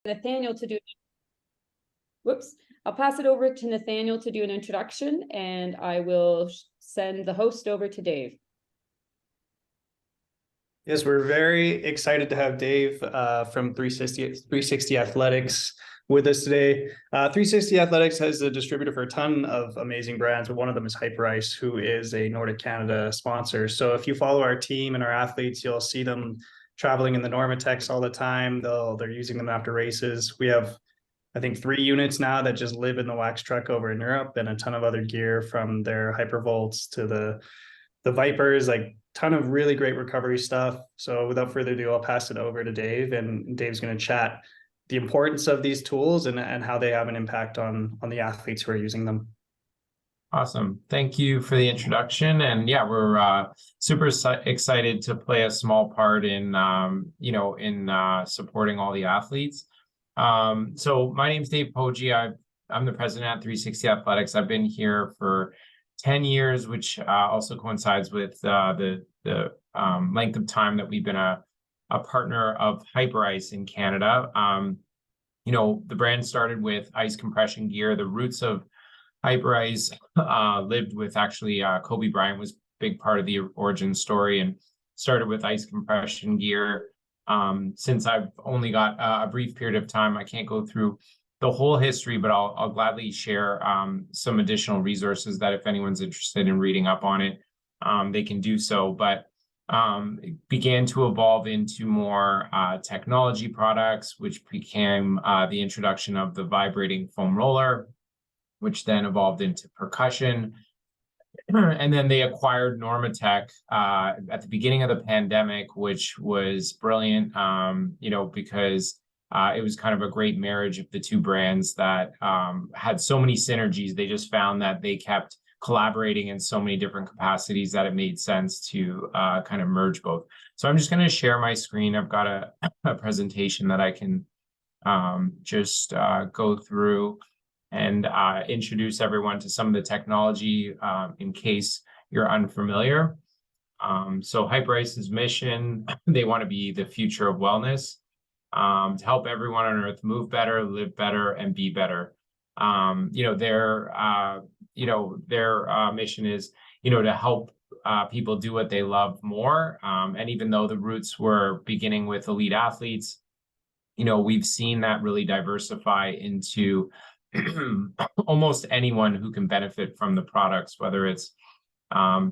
Nathaniel to do. Whoops. I'll pass it over to Nathaniel to do an introduction, and I will send the host over to Dave. Yes, we're very excited to have Dave from 360 Athletics with us today. 360 Athletics has a distributor for a ton of amazing brands, but one of them is Hyperice, who is a Nordic Canada sponsor. So if you follow our team and our athletes, you'll see them traveling in the Normatecs all the time. They're using them after races. We have, I think, 3 units now that just live in the wax truck over in Europe, and a ton of other gear from their Hypervolts to the Vipers, like ton of really great recovery stuff. So without further ado, I'll pass it over to Dave, and Dave's going to chat the importance of these tools and how they have an impact on the athletes who are using them. Awesome. Thank you for the introduction. And yeah, we're super excited to play a small part in, supporting all the athletes. So my name's Dave Poggi. I'm the president at 360 Athletics. I've been here for 10 years, which also coincides with the length of time that we've been a partner of Hyperice in Canada. The brand started with ice compression gear. The roots of Hyperice lived with actually Kobe Bryant was a big part of the origin story, and started with ice compression gear. Since I've only got a brief period of time, I can't go through the whole history, but I'll gladly share some additional resources that if anyone's interested in reading up on it, they can do so. But it began to evolve into more technology products, which became the introduction of the vibrating foam roller, which then evolved into percussion. And then they acquired Normatec at the beginning of the pandemic, which was brilliant, because it was kind of a great marriage of the two brands that had so many synergies. They just found that they kept collaborating in so many different capacities that it made sense to kind of merge both. So I'm just going to share my screen. I've got a presentation that I can just go through and introduce everyone to some of the technology in case you're unfamiliar. So Hyperice's mission, they want to be the future of wellness, to help everyone on earth move better, live better, and be better. Their mission is, to help people do what they love more. And even though the roots were beginning with elite athletes, we've seen that really diversify into almost anyone who can benefit from the products, whether it's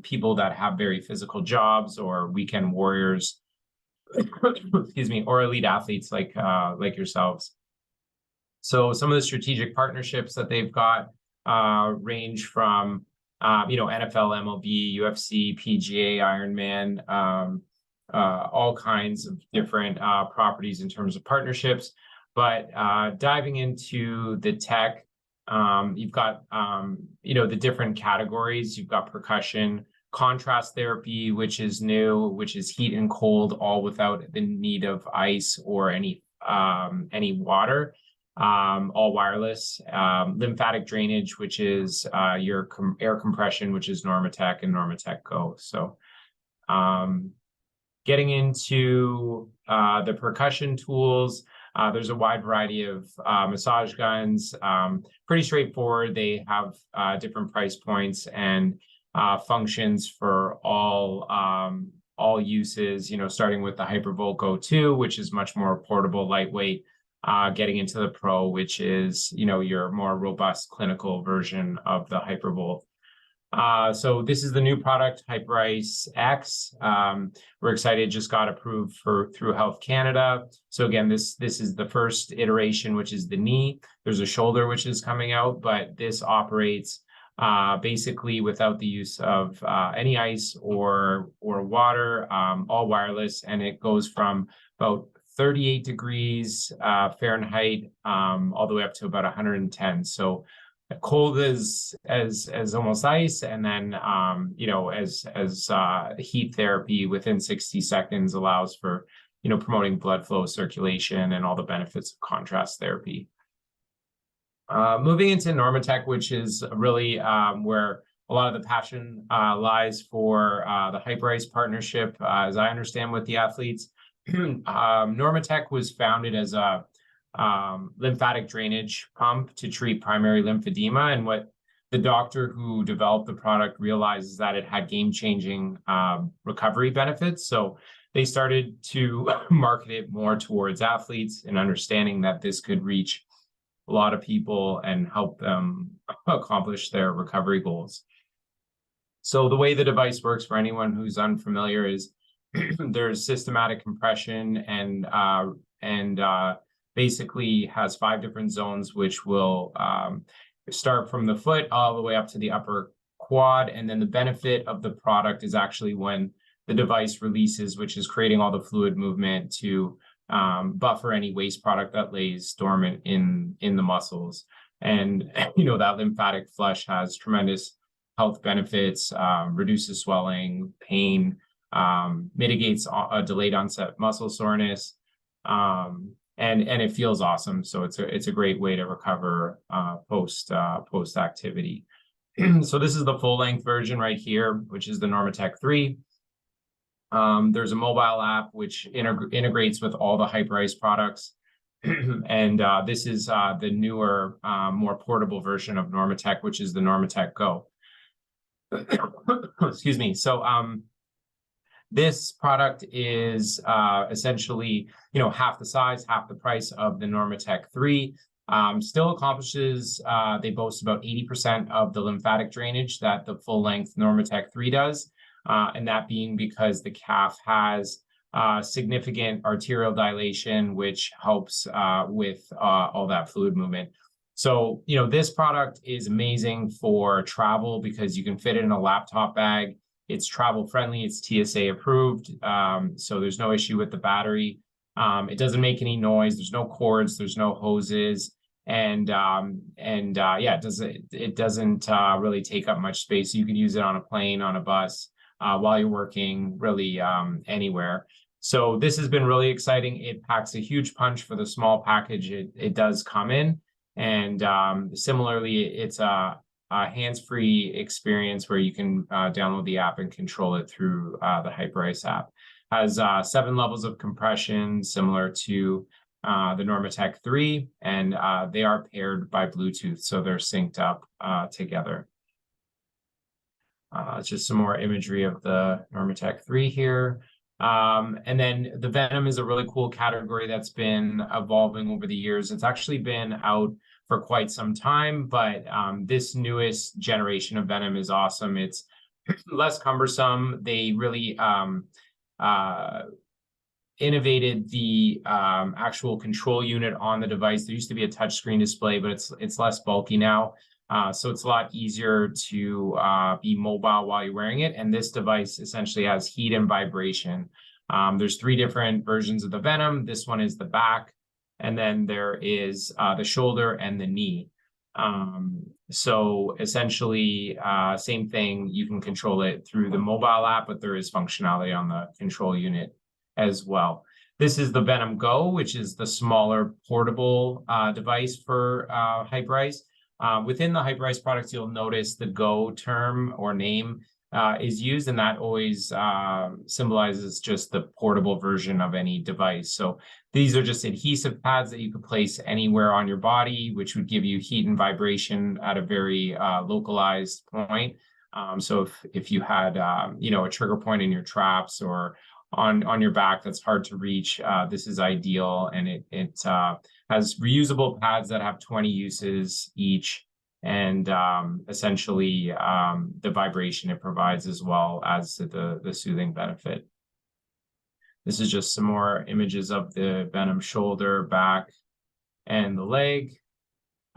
people that have very physical jobs or weekend warriors, excuse me, or elite athletes like yourselves. So some of the strategic partnerships that they've got range from NFL, MLB, UFC, PGA, Ironman, all kinds of different properties in terms of partnerships. But diving into the tech, you've got the different categories. You've got percussion, contrast therapy, which is new, which is heat and cold, all without the need of ice or any water, all wireless. Lymphatic drainage, which is your air compression, which is Normatec and Normatec Go. So getting into the percussion tools, there's a wide variety of massage guns, pretty straightforward. They have different price points and functions for all uses, starting with the Hypervolt Go 2, which is much more portable, lightweight, getting into the Pro, which is, your more robust clinical version of the Hypervolt. So this is the new product, Hyperice X. We're excited, just got approved through Health Canada. So again, this is the first iteration, which is the knee. There's a shoulder, which is coming out, but this operates basically without the use of any ice or water, all wireless, and it goes from about 38 degrees Fahrenheit all the way up to about 110. So cold as almost ice, and then as heat therapy within 60 seconds allows for promoting blood flow, circulation, and all the benefits of contrast therapy. Moving into Normatec, which is really where a lot of the passion lies for the Hyperice partnership, as I understand, with the athletes. Normatec was founded as a lymphatic drainage pump to treat primary lymphedema. And what the doctor who developed the product realized is that it had game-changing recovery benefits. So they started to market it more towards athletes, and understanding that this could reach a lot of people and help them accomplish their recovery goals. So the way the device works, for anyone who's unfamiliar, is there's systematic compression and basically has 5 different zones, which will start from the foot all the way up to the upper quad. And then the benefit of the product is actually when the device releases, which is creating all the fluid movement to buffer any waste product that lays dormant in the muscles. And that lymphatic flush has tremendous health benefits, reduces swelling, pain, mitigates a delayed onset muscle soreness, and it feels awesome. So it's a great way to recover post activity. So this is the full length version right here, which is the Normatec 3. There's a mobile app which integrates with all the Hyperice products. And this is the newer, more portable version of Normatec, which is the Normatec Go. Excuse me. So this product is essentially, half the size, half the price of the Normatec 3. Still accomplishes, they boast about 80% of the lymphatic drainage that the full-length Normatec 3 does. And that being because the calf has significant arterial dilation, which helps with all that fluid movement. So, this product is amazing for travel because you can fit it in a laptop bag. It's travel friendly. It's TSA approved. So there's no issue with the battery. It doesn't make any noise. There's no cords. There's no hoses. And it doesn't really take up much space. You can use it on a plane, on a bus, while you're working, really anywhere. So this has been really exciting. It packs a huge punch for the small package it does come in. And similarly, it's a hands-free experience where you can download the app and control it through the Hyperice app. Has 7 levels of compression, similar to the Normatec 3, and they are paired by Bluetooth, so they're synced up together. It's just some more imagery of the Normatec 3 here. And then the Venom is a really cool category that's been evolving over the years. It's actually been out for quite some time, but this newest generation of Venom is awesome. It's less cumbersome. They really innovated the actual control unit on the device. There used to be a touchscreen display, but it's less bulky now. So it's a lot easier to be mobile while you're wearing it. And this device essentially has heat and vibration. There's 3 different versions of the Venom. This one is the back, and then there is the shoulder and the knee. So essentially, same thing. You can control it through the mobile app, but there is functionality on the control unit as well. This is the Venom Go, which is the smaller portable device for Hyperice. Within the Hyperice products, you'll notice the Go term or name is used, and that always symbolizes just the portable version of any device. So these are just adhesive pads that you could place anywhere on your body, which would give you heat and vibration at a very localized point. So if you had, a trigger point in your traps or on your back that's hard to reach, this is ideal. And it has reusable pads that have 20 uses each, and essentially the vibration it provides, as well as the soothing benefit. This is just some more images of the Venom shoulder, back, and the leg.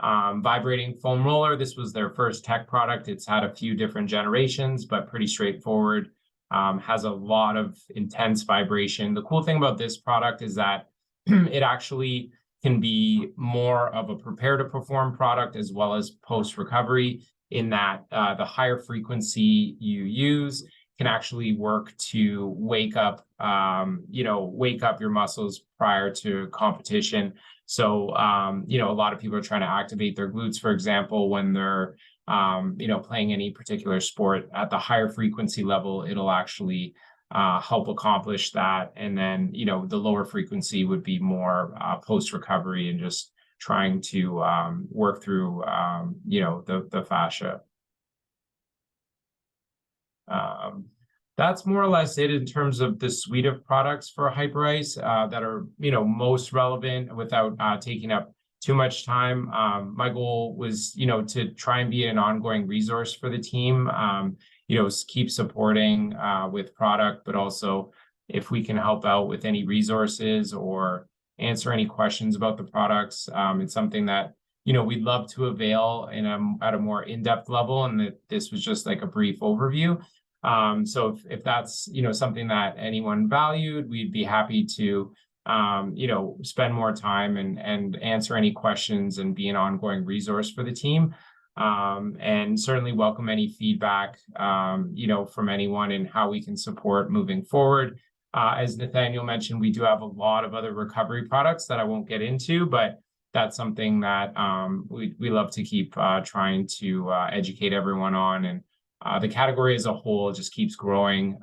Vibrating foam roller. This was their first tech product. It's had a few different generations, but pretty straightforward. Has a lot of intense vibration. The cool thing about this product is that it actually can be more of a prepare to perform product as well as post recovery, in that the higher frequency you use can actually work to wake up your muscles prior to competition. So a lot of people are trying to activate their glutes, for example, when they're playing any particular sport. At the higher frequency level, it'll actually help accomplish that. And then, you know, the lower frequency would be more post-recovery and just trying to work through, you know, the fascia. That's more or less it in terms of the suite of products for Hyperice that are, you know, most relevant without taking up too much time. My goal was, you know, to try and be an ongoing resource for the team, you know, keep supporting with product, but also if we can help out with any resources or answer any questions about the products, it's something that, you know, we'd love to avail at a more in-depth level, and that this was just like a brief overview. So if that's, you know, something that anyone valued, we'd be happy to, you know, spend more time and answer any questions and be an ongoing resource for the team. And certainly welcome any feedback, you know, from anyone in how we can support moving forward. As Nathaniel mentioned, we do have a lot of other recovery products that I won't get into, but that's something that we love to keep trying to educate everyone on. And the category as a whole just keeps growing.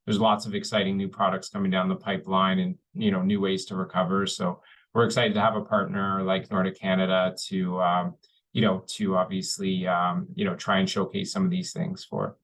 There's lots of exciting new products coming down the pipeline and, you know, new ways to recover. So we're excited to have a partner like Nordic Canada to, you know, to obviously, you know, try and showcase some of these things for.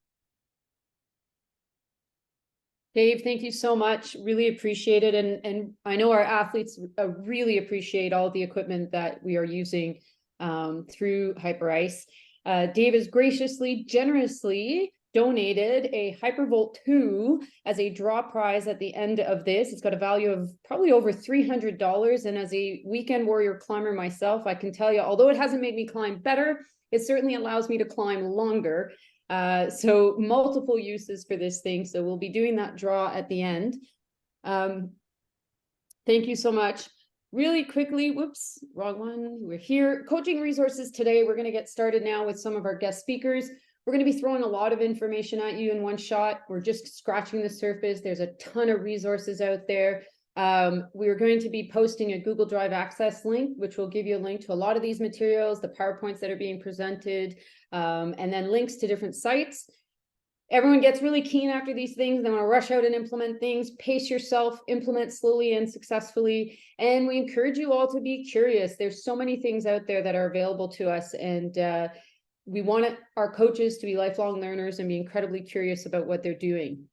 Dave, thank you so much. Really appreciate it. And I know our athletes really appreciate all the equipment that we are using through Hyperice. Dave has graciously, generously donated a Hypervolt 2 as a draw prize at the end of this. It's got a value of probably over $300. And as a weekend warrior climber myself, I can tell you, although it hasn't made me climb better, it certainly allows me to climb longer. So multiple uses for this thing. So we'll be doing that draw at the end. Thank you so much. Really quickly, whoops, wrong one. We're here. Coaching resources today. We're going to get started now with some of our guest speakers. We're going to be throwing a lot of information at you in one shot. We're just scratching the surface. There's a ton of resources out there. We're going to be posting a Google Drive access link, which will give you a link to a lot of these materials, the PowerPoints that are being presented, and then links to different sites. Everyone gets really keen after these things. They want to rush out and implement things. Pace yourself, implement slowly and successfully. And we encourage you all to be curious. There's so many things out there that are available to us. And we want our coaches to be lifelong learners and be incredibly curious about what they're doing.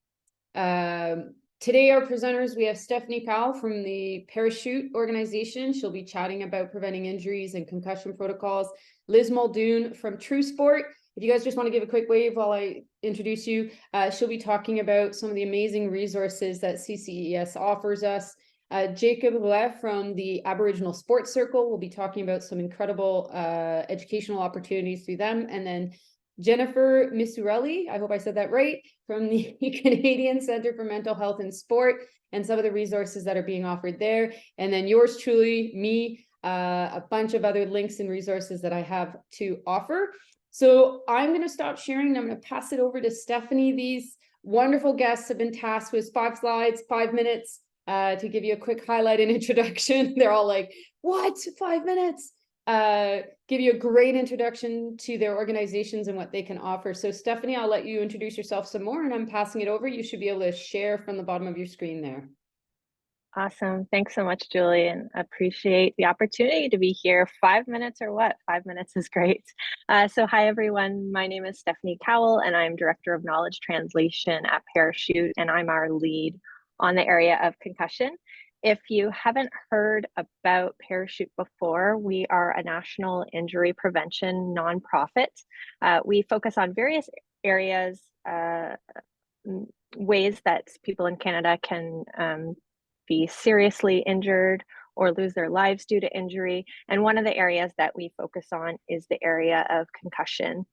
Today, our presenters, we have Stephanie Powell from the Parachute organization. She'll be chatting about preventing injuries and concussion protocols. Liz Muldoon from True Sport. If you guys just want to give a quick wave while I introduce you, she'll be talking about some of the amazing resources that CCES offers us. Jacob Rouet from the Aboriginal Sports Circle will be talking about some incredible educational opportunities through them. And then Jennifer Misurelli, I hope I said that right, from the Canadian Centre for Mental Health and Sport, and some of the resources that are being offered there. And then yours truly, me, a bunch of other links and resources that I have to offer. So I'm going to stop sharing and I'm going to pass it over to Stephanie. These wonderful guests have been tasked with 5 slides, 5 minutes to give you a quick highlight and introduction. They're all like, what? 5 minutes? Give you a great introduction to their organizations and what they can offer. So Stephanie, I'll let you introduce yourself some more and I'm passing it over. You should be able to share from the bottom of your screen there. Awesome. Thanks so much, Julie, and appreciate the opportunity to be here. 5 minutes or what? 5 minutes is great. So hi, everyone. My name is Stephanie Cowell, and I'm Director of Knowledge Translation at Parachute, and I'm our lead on the area of concussion. If you haven't heard about Parachute before, we are a national injury prevention nonprofit. We focus on various areas, ways that people in Canada can be seriously injured or lose their lives due to injury. And one of the areas that we focus on is the area of concussion.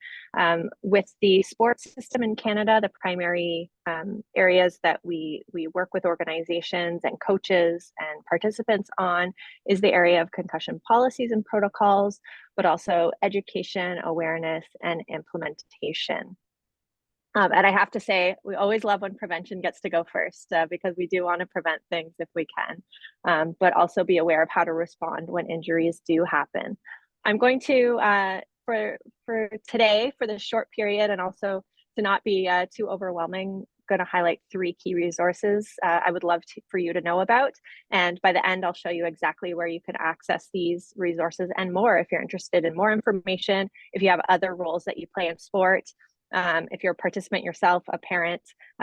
With the sports system in Canada, the primary areas that we work with organizations and coaches and participants on is the area of concussion policies and protocols, but also education, awareness, and implementation. And I have to say, we always love when prevention gets to go first because we do want to prevent things if we can, but also be aware of how to respond when injuries do happen. I'm going to, for today, for this short period, and also to not be too overwhelming, going to highlight 3 key resources I would love for you to know about. And by the end, I'll show you exactly where you can access these resources and more if you're interested in more information, if you have other roles that you play in sport. If you're a participant yourself, a parent,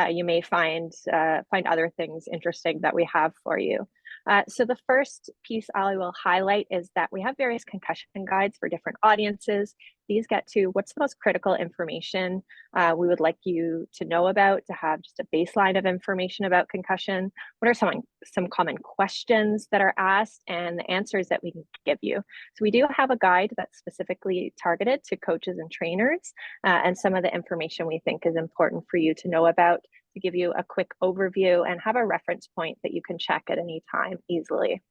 you may find other things interesting that we have for you. So the first piece I will highlight is that we have various concussion guides for different audiences. These get to what's the most critical information we would like you to know about, to have just a baseline of information about concussion. What are some common questions that are asked and the answers that we can give you? So we do have a guide that's specifically targeted to coaches and trainers, and some of the information we think is important for you to know about, to give you a quick overview and have a reference point that you can check at any time easily.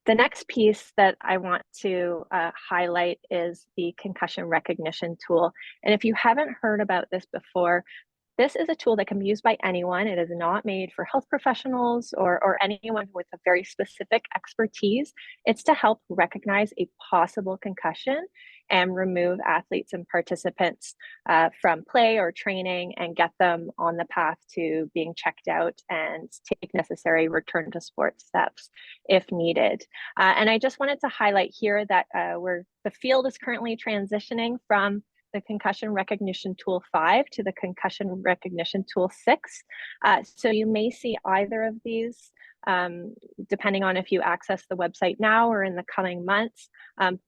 The next piece that I want to highlight is the concussion recognition tool. And if you haven't heard about this before, this is a tool that can be used by anyone. It is not made for health professionals or anyone with a very specific expertise. It's to help recognize a possible concussion and remove athletes and participants from play or training and get them on the path to being checked out and take necessary return to sport steps if needed. And I just wanted to highlight here that the field is currently transitioning from the Concussion Recognition Tool 5 to the Concussion Recognition Tool 6. So you may see either of these depending on if you access the website now or in the coming months.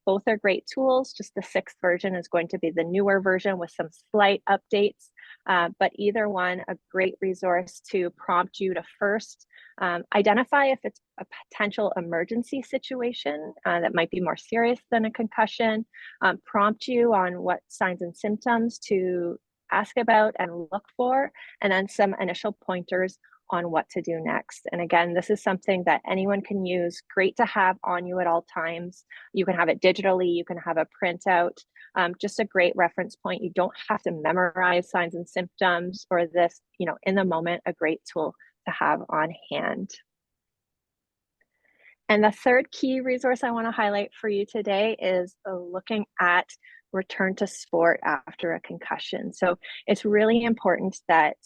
Both are great tools. Just the 6th version is going to be the newer version with some slight updates. But either one, a great resource to prompt you to first identify if it's a potential emergency situation that might be more serious than a concussion, prompt you on what signs and symptoms to ask about and look for, and then some initial pointers on what to do next. And again, this is something that anyone can use, great to have on you at all times. You can have it digitally, you can have a printout, just a great reference point. You don't have to memorize signs and symptoms or this, in the moment, a great tool to have on hand. And the third key resource I want to highlight for you today is looking at return to sport after a concussion. So it's really important that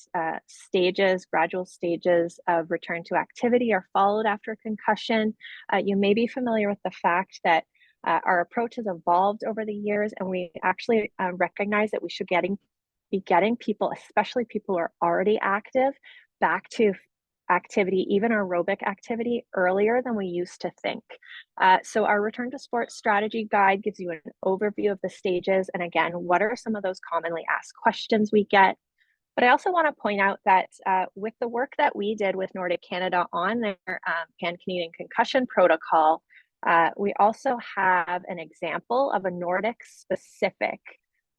gradual stages of return to activity are followed after a concussion. You may be familiar with the fact that our approach has evolved over the years, and we actually recognize that we should be getting people, especially people who are already active, back to activity, even aerobic activity, earlier than we used to think. So our return to sport strategy guide gives you an overview of the stages. And again, what are some of those commonly asked questions we get? But I also want to point out that with the work that we did with Nordic Canada on their Pan-Canadian concussion protocol, we also have an example of a Nordic specific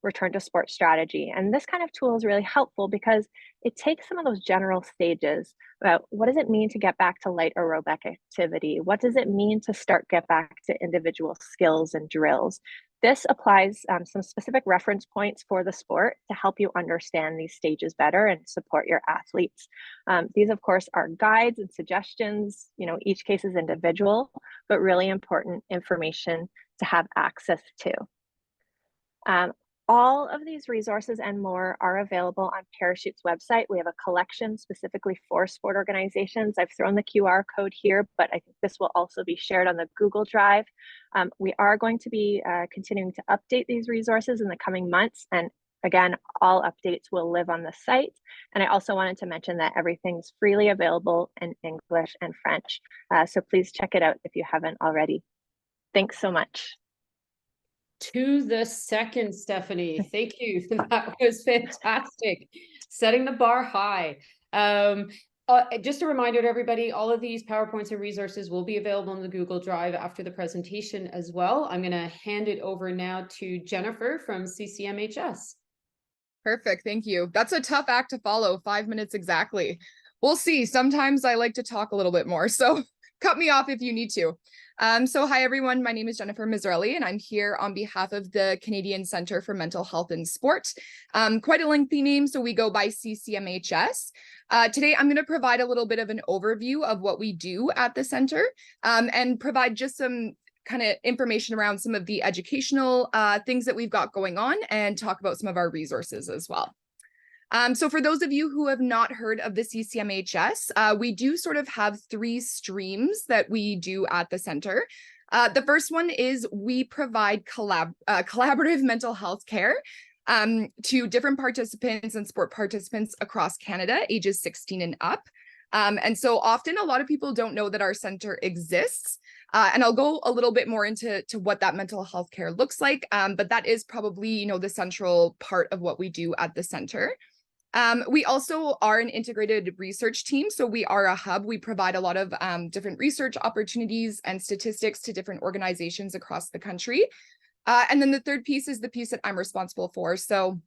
return to sport strategy. And this kind of tool is really helpful because it takes some of those general stages about what does it mean to get back to light aerobic activity? What does it mean to get back to individual skills and drills? This applies some specific reference points for the sport to help you understand these stages better and support your athletes. These, of course, are guides and suggestions. Each case is individual, but really important information to have access to. All of these resources and more are available on Parachute's website. We have a collection specifically for sport organizations. I've thrown the QR code here, but I think this will also be shared on the Google Drive. We are going to be continuing to update these resources in the coming months. And again, all updates will live on the site. And I also wanted to mention that everything's freely available in English and French. So please check it out if you haven't already. Thanks so much. To the second, Stephanie. Thank you. That was fantastic. Setting the bar high. Just a reminder to everybody, all of these PowerPoints and resources will be available on the Google Drive after the presentation as well. I'm going to hand it over now to Jennifer from CCMHS. Perfect. Thank you. That's a tough act to follow. 5 minutes exactly. We'll see. Sometimes I like to talk a little bit more, so cut me off if you need to. So hi, everyone. My name is Jennifer Miserelli, and I'm here on behalf of the Canadian Centre for Mental Health in Sport. Quite a lengthy name, so we go by CCMHS. Today, I'm going to provide a little bit of an overview of what we do at the center and provide just some kind of information around some of the educational things that we've got going on and talk about some of our resources as well. So for those of you who have not heard of the CCMHS, we do sort of have 3 streams that we do at the center. The first one is we provide collaborative mental health care to different participants and sport participants across Canada, ages 16 and up. And so often a lot of people don't know that our center exists. And I'll go a little bit more into what that mental health care looks like. But that is probably, the central part of what we do at the center. We also are an integrated research team. So we are a hub. We provide a lot of different research opportunities and statistics to different organizations across the country. And then the third piece is the piece that I'm responsible for. So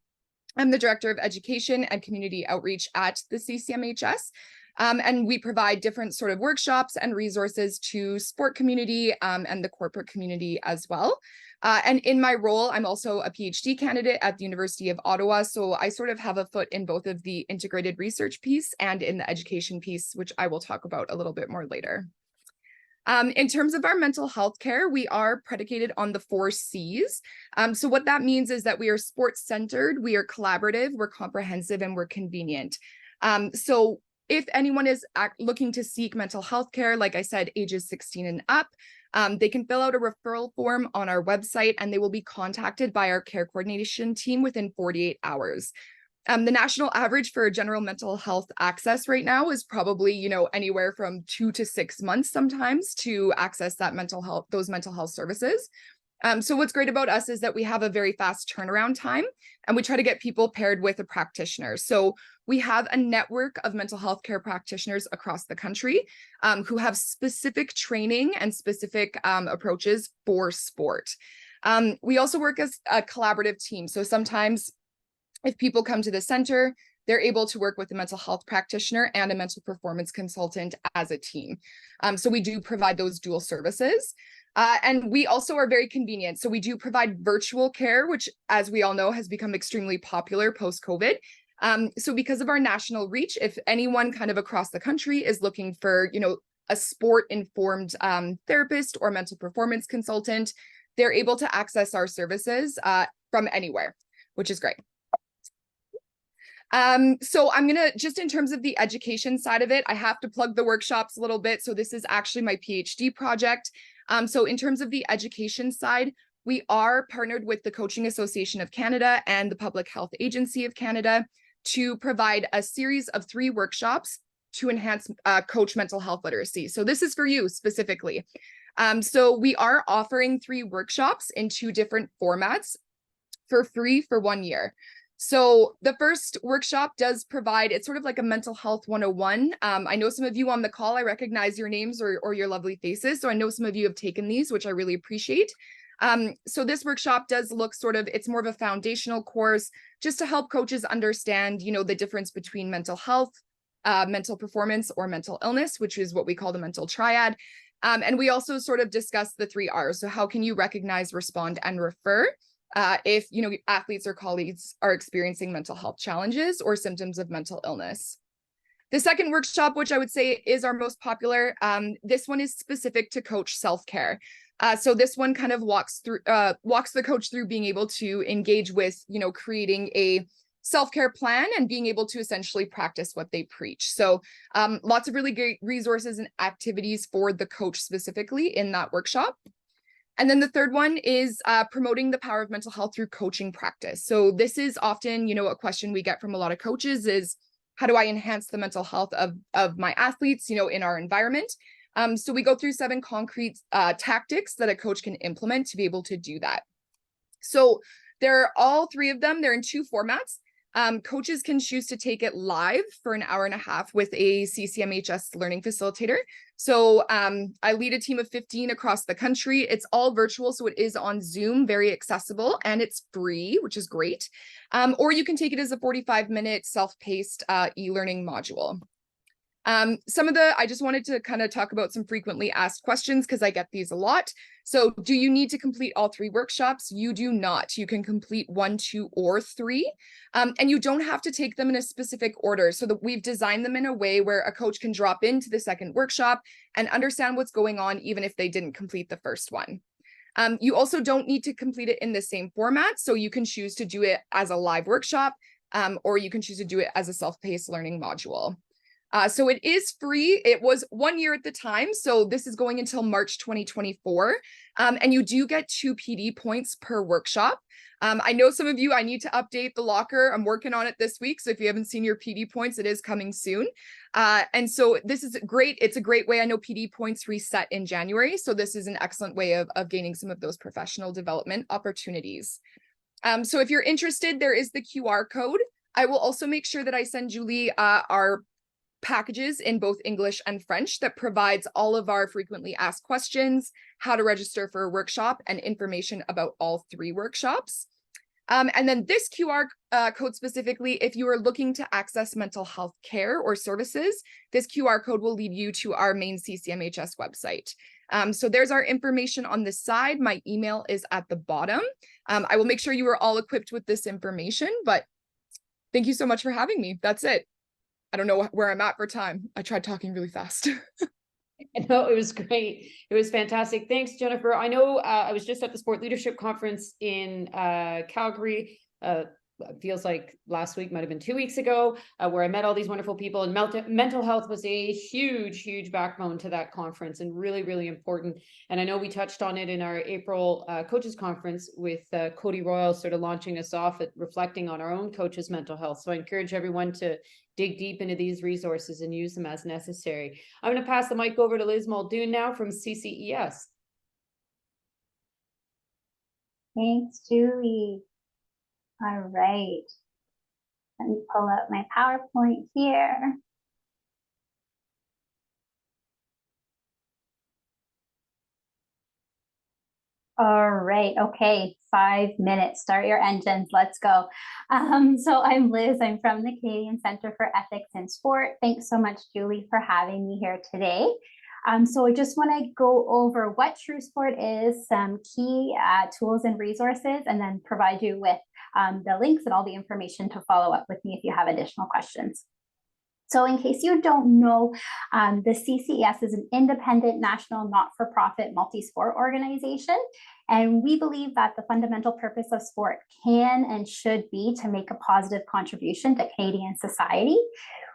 I'm the Director of Education and Community Outreach at the CCMHS. And we provide different sort of workshops and resources to sport community and the corporate community as well. And in my role, I'm also a PhD candidate at the University of Ottawa. So I sort of have a foot in both of the integrated research piece and in the education piece, which I will talk about a little bit more later. In terms of our mental health care, we are predicated on the 4 C's. So what that means is that we are sports-centered, we are collaborative, we're comprehensive, and we're convenient. So if anyone is looking to seek mental health care, like I said, ages 16 and up, they can fill out a referral form on our website and they will be contacted by our care coordination team within 48 hours. The national average for general mental health access right now is probably, anywhere from 2 to 6 months sometimes to access that those mental health services. So what's great about us is that we have a very fast turnaround time and we try to get people paired with a practitioner. So we have a network of mental health care practitioners across the country who have specific training and specific approaches for sport. We also work as a collaborative team. So sometimes if people come to the center, they're able to work with a mental health practitioner and a mental performance consultant as a team. So we do provide those dual services. And we also are very convenient. So we do provide virtual care, which, as we all know, has become extremely popular post-COVID. So because of our national reach, if anyone kind of across the country is looking for, a sport-informed therapist or mental performance consultant, they're able to access our services from anywhere, which is great. So I'm gonna, just in terms of the education side of it, I have to plug the workshops a little bit. So this is actually my PhD project. So in terms of the education side, we are partnered with the Coaching Association of Canada and the Public Health Agency of Canada to provide a series of 3 workshops to enhance coach mental health literacy. So this is for you specifically. So we are offering 3 workshops in 2 different formats for free for 1 year. So the first workshop does provide, it's sort of like a mental health 101. I know some of you on the call, I recognize your names or your lovely faces. So I know some of you have taken these, which I really appreciate. So this workshop does look it's more of a foundational course just to help coaches understand, the difference between mental health, mental performance, or mental illness, which is what we call the mental triad. And we also sort of discuss the 3 R's. So how can you recognize, respond, and refer? If athletes or colleagues are experiencing mental health challenges or symptoms of mental illness. The second workshop, which I would say is our most popular, this one is specific to coach self-care. So this one kind of walks the coach through being able to engage with, creating a self-care plan and being able to essentially practice what they preach. So lots of really great resources and activities for the coach specifically in that workshop. And then the third one is promoting the power of mental health through coaching practice. So this is often, a question we get from a lot of coaches is, how do I enhance the mental health of my athletes, in our environment? So we go through 7 concrete tactics that a coach can implement to be able to do that. So all 3 of them, they're in 2 formats. Coaches can choose to take it live for an hour and a half with a CCMHS learning facilitator. So I lead a team of 15 across the country. It's all virtual, so it is on Zoom, very accessible, and it's free, which is great. Or you can take it as a 45-minute self-paced e-learning module. I just wanted to kind of talk about some frequently asked questions because I get these a lot. So do you need to complete all 3 workshops? You do not. You can complete 1, 2, or 3. And you don't have to take them in a specific order. So that we've designed them in a way where a coach can drop into the second workshop and understand what's going on, even if they didn't complete the first one. You also don't need to complete it in the same format. So you can choose to do it as a live workshop. or you can choose to do it as a self-paced learning module. So it is free. It was 1 year at the time. So this is going until March 2024. And you do get 2 PD points per workshop. I know some of you, I need to update the locker. I'm working on it this week. So if you haven't seen your PD points, it is coming soon. And so this is great. It's a great way. I know PD points reset in January. So this is an excellent way of gaining some of those professional development opportunities. So if you're interested, there is the QR code. I will also make sure that I send Julie our packages in both English and French that provides all of our frequently asked questions, how to register for a workshop, and information about all 3 workshops. And then this QR code specifically, if you are looking to access mental health care or services, this QR code will lead you to our main CCMHS website. So there's our information on this side. My email is at the bottom. I will make sure you are all equipped with this information, but thank you so much for having me. That's it. I don't know where I'm at for time. I tried talking really fast. No, it was great. It was fantastic. Thanks, Jennifer. I know I was just at the Sport Leadership Conference in Calgary. Feels like last week, might have been 2 weeks ago, where I met all these wonderful people, and mental health was a huge backbone to that conference, and really important. And I know we touched on it in our April coaches conference with Cody Royal sort of launching us off at reflecting on our own coaches' mental health. So I encourage everyone to dig deep into these resources and use them as necessary. I'm going to pass the mic over to Liz Muldoon now from CCES. Thanks, Julie. All right. Let me pull up my PowerPoint here. All right. Okay. 5 minutes. Start your engines. Let's go. So I'm Liz. I'm from the Canadian Centre for Ethics in Sport. Thanks so much, Julie, for having me here today. So I just want to go over what True Sport is, some key tools and resources, and then provide you with the links and all the information to follow up with me if you have additional questions. So in case you don't know, the CCES is an independent national not-for-profit multi-sport organization. And we believe that the fundamental purpose of sport can and should be to make a positive contribution to Canadian society.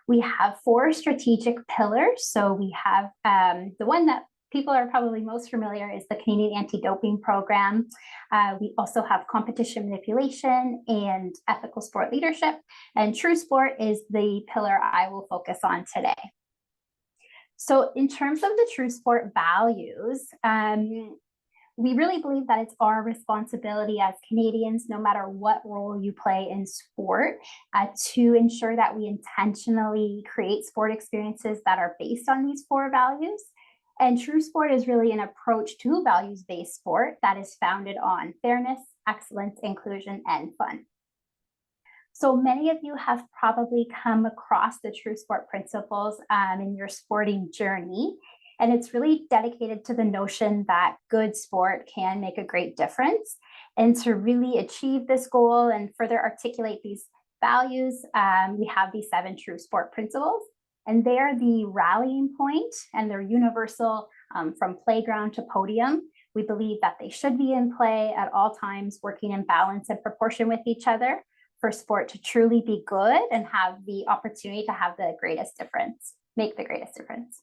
We have 4 strategic pillars. So we have the one that people are probably most familiar is the Canadian Anti-Doping Program. We also have competition manipulation and ethical sport leadership. And True Sport is the pillar I will focus on today. So in terms of the True Sport values, we really believe that it's our responsibility as Canadians, no matter what role you play in sport, to ensure that we intentionally create sport experiences that are based on these 4 values. And True Sport is really an approach to values-based sport that is founded on fairness, excellence, inclusion, and fun. So many of you have probably come across the True Sport principles in your sporting journey. And it's really dedicated to the notion that good sport can make a great difference. And to really achieve this goal and further articulate these values, we have these 7 True Sport principles. And they are the rallying point, and they're universal from playground to podium. We believe that they should be in play at all times, working in balance and proportion with each other for sport to truly be good and have the opportunity to have the greatest difference, make the greatest difference.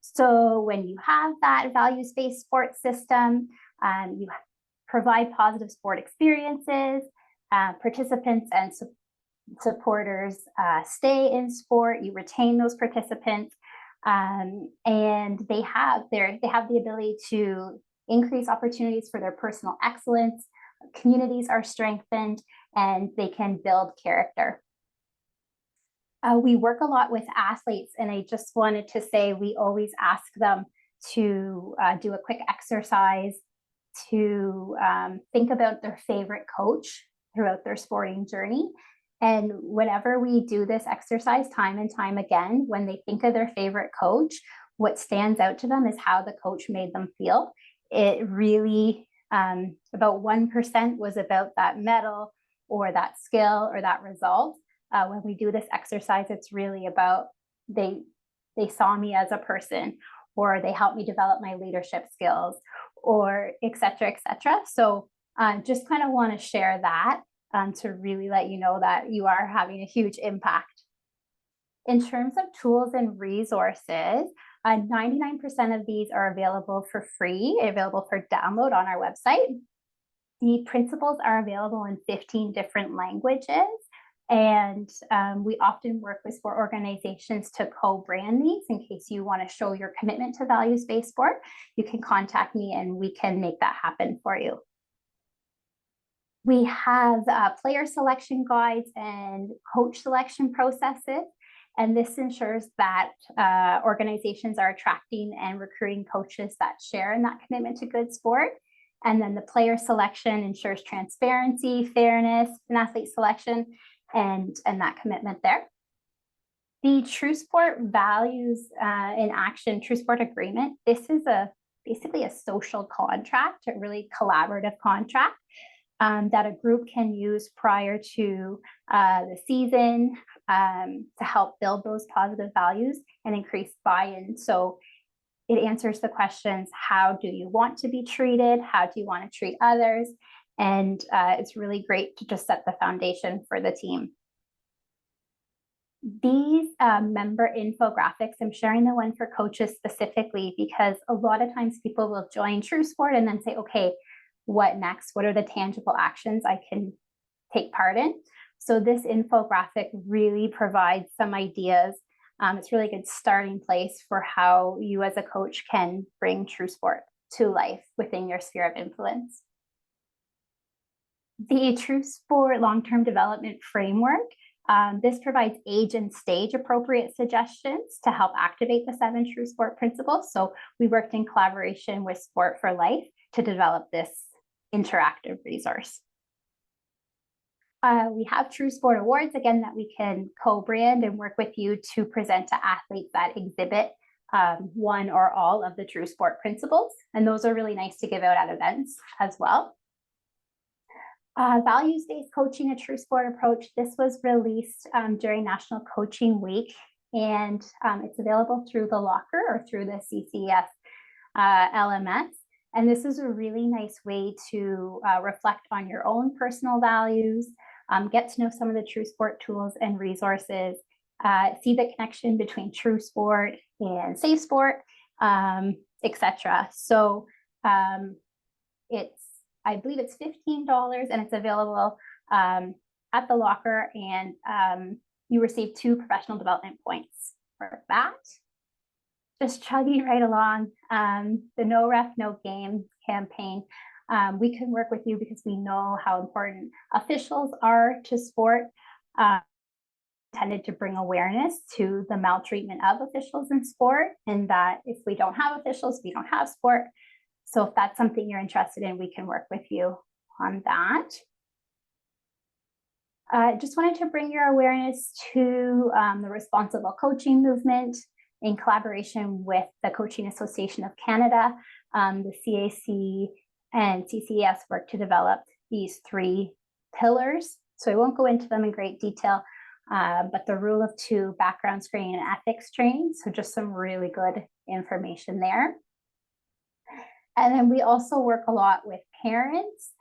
So when you have that values-based sport system, you provide positive sport experiences, participants and supporters stay in sport, you retain those participants, and they have the ability to increase opportunities for their personal excellence, communities are strengthened, and they can build character. We work a lot with athletes, and I just wanted to say we always ask them to do a quick exercise to think about their favorite coach throughout their sporting journey. And whenever we do this exercise time and time again, when they think of their favorite coach, what stands out to them is how the coach made them feel. It really, about 1% was about that medal or that skill or that result. When we do this exercise, it's really about they saw me as a person, or they helped me develop my leadership skills, or et cetera, et cetera. So just kind of want to share that. to really let you know that you are having a huge impact. In terms of tools and resources, 99% of these are available for free, available for download on our website. The principles are available in 15 different languages. And we often work with sport organizations to co-brand these. In case you want to show your commitment to values-based sport, you can contact me and we can make that happen for you. We have player selection guides and coach selection processes. And this ensures that organizations are attracting and recruiting coaches that share in that commitment to good sport. And then the player selection ensures transparency, fairness, and athlete selection, and that commitment there. The True Sport Values in Action True Sport Agreement, this is basically a social contract, a really collaborative contract that a group can use prior to the season to help build those positive values and increase buy-in. So it answers the questions, how do you want to be treated? How do you want to treat others? And it's really great to just set the foundation for the team. These member infographics, I'm sharing the one for coaches specifically because a lot of times people will join True Sport and then say, okay, what next? What are the tangible actions I can take part in? So this infographic really provides some ideas. It's really a good starting place for how you as a coach can bring True Sport to life within your sphere of influence. The True Sport Long-Term Development Framework, this provides age and stage appropriate suggestions to help activate the 7 True Sport principles. So we worked in collaboration with Sport for Life to develop this interactive resource. We have True Sport Awards, again, that we can co-brand and work with you to present to athletes that exhibit one or all of the True Sport principles. And those are really nice to give out at events as well. Values-based coaching, a True Sport approach. This was released during National Coaching Week, and it's available through the Locker or through the CCS LMS. And this is a really nice way to reflect on your own personal values, get to know some of the True Sport tools and resources, see the connection between True Sport and Safe Sport, etc. So I believe it's $15 and it's available at the Locker, and you receive 2 professional development points for that. Just chugging right along, the No Ref, No Game campaign. We can work with you because we know how important officials are to sport, intended to bring awareness to the maltreatment of officials in sport, and that if we don't have officials, we don't have sport. So if that's something you're interested in, we can work with you on that. Just wanted to bring your awareness to the responsible coaching movement in collaboration with the Coaching Association of Canada. The CAC and CCES work to develop these 3 pillars. So I won't go into them in great detail, but the Rule of 2 background screening and ethics training. So just some really good information there. And then we also work a lot with parents.